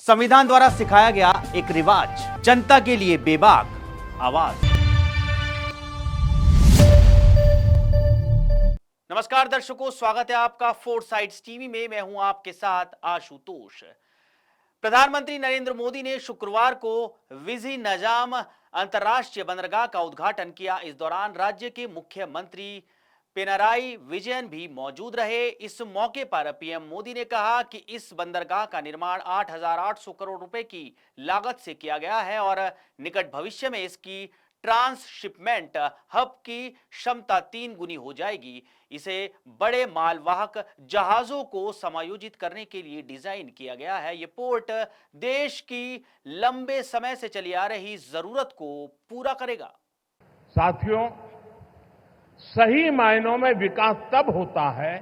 संविधान द्वारा सिखाया गया एक रिवाज, जनता के लिए बेबाक आवाज। नमस्कार दर्शकों, स्वागत है आपका फोर साइड्स टीवी में। मैं हूं आपके साथ आशुतोष। प्रधानमंत्री नरेंद्र मोदी ने शुक्रवार को विजी नजाम अंतर्राष्ट्रीय बंदरगाह का उद्घाटन किया। इस दौरान राज्य के मुख्यमंत्री पिनराई विजयन भी मौजूद रहे। इस मौके पर पीएम मोदी ने कहा कि इस बंदरगाह का निर्माण 8,800 करोड़ रुपए की लागत से किया गया है और निकट भविष्य में इसकी ट्रांसशिपमेंट हब की क्षमता 3 गुनी हो जाएगी। इसे बड़े मालवाहक जहाजों को समायोजित करने के लिए डिजाइन किया गया है। यह पोर्ट देश की लंबे समय से चली आ रही जरूरत को पूरा करेगा। साथियों, सही मायनों में विकास तब होता है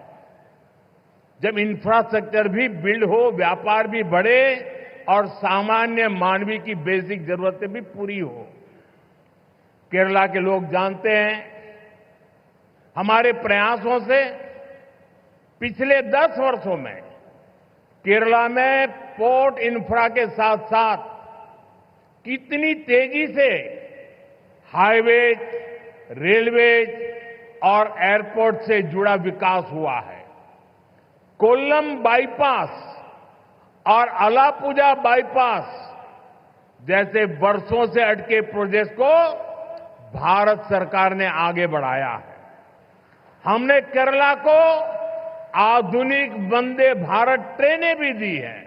जब इंफ्रास्ट्रक्चर भी बिल्ड हो, व्यापार भी बढ़े और सामान्य मानवीय की बेसिक जरूरतें भी पूरी हो। केरला के लोग जानते हैं, हमारे प्रयासों से पिछले 10 वर्षों में केरला में पोर्ट इंफ्रा के साथ साथ कितनी तेजी से हाईवेज, रेलवेज और एयरपोर्ट से जुड़ा विकास हुआ है। कोल्लम बाईपास और अलापुजा बाईपास जैसे वर्षों से अटके प्रोजेक्ट को भारत सरकार ने आगे बढ़ाया है। हमने केरला को आधुनिक वंदे भारत ट्रेनें भी दी हैं।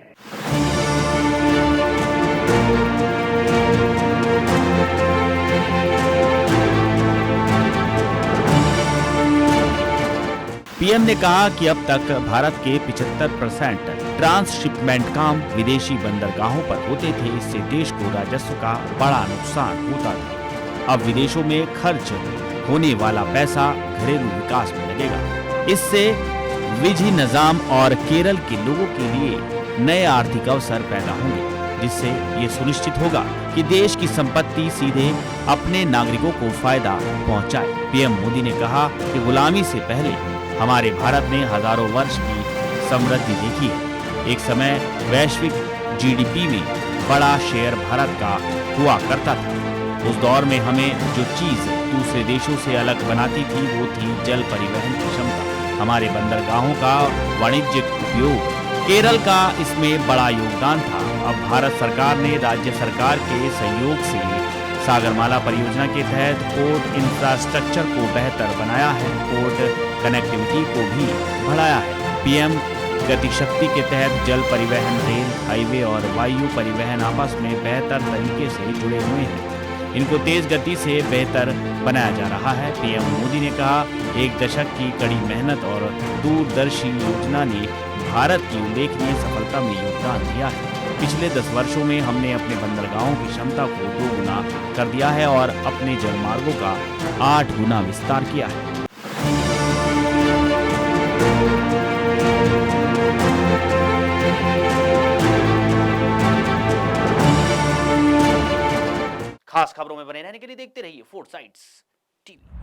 पीएम ने कहा कि अब तक भारत के 75% ट्रांसशिपमेंट काम विदेशी बंदरगाहों पर होते थे। इससे देश को राजस्व का बड़ा नुकसान होता था। अब विदेशों में खर्च होने वाला पैसा घरेलू विकास में लगेगा। इससे विजी नजाम और केरल के लोगों के लिए नए आर्थिक अवसर पैदा होंगे, जिससे ये सुनिश्चित होगा कि देश की संपत्ति सीधे अपने नागरिकों को फायदा पहुंचाए। पीएम मोदी ने कहा कि गुलामी से पहले हमारे भारत ने हजारों वर्ष की समृद्धि देखी है। एक समय वैश्विक जीडीपी में बड़ा शेयर भारत का हुआ करता था। उस दौर में हमें जो चीज दूसरे देशों से अलग बनाती थी वो थी जल परिवहन की क्षमता। हमारे बंदरगाहों का वाणिज्यिक उपयोग, केरल का इसमें बड़ा योगदान था। अब भारत सरकार ने राज्य सरकार के सहयोग से सागरमाला परियोजना के तहत पोर्ट इंफ्रास्ट्रक्चर को बेहतर बनाया है, पोर्ट कनेक्टिविटी को भी बढ़ाया है। पीएम गति शक्ति के तहत जल परिवहन, रेल, हाईवे और वायु परिवहन आपस में बेहतर तरीके से जुड़े हुए हैं। इनको तेज गति से बेहतर बनाया जा रहा है। पीएम मोदी ने कहा, एक दशक की कड़ी मेहनत और दूरदर्शी योजना ने भारत की उल्लेखनीय सफलता में योगदान दिया है। पिछले 10 वर्षों में हमने अपने बंदरगाहों की क्षमता को 2 गुना कर दिया है और अपने जलमार्गों का 8 गुना विस्तार किया है। खास खबरों में बने रहने के लिए देखते रहिए फोर साइड्स टीवी।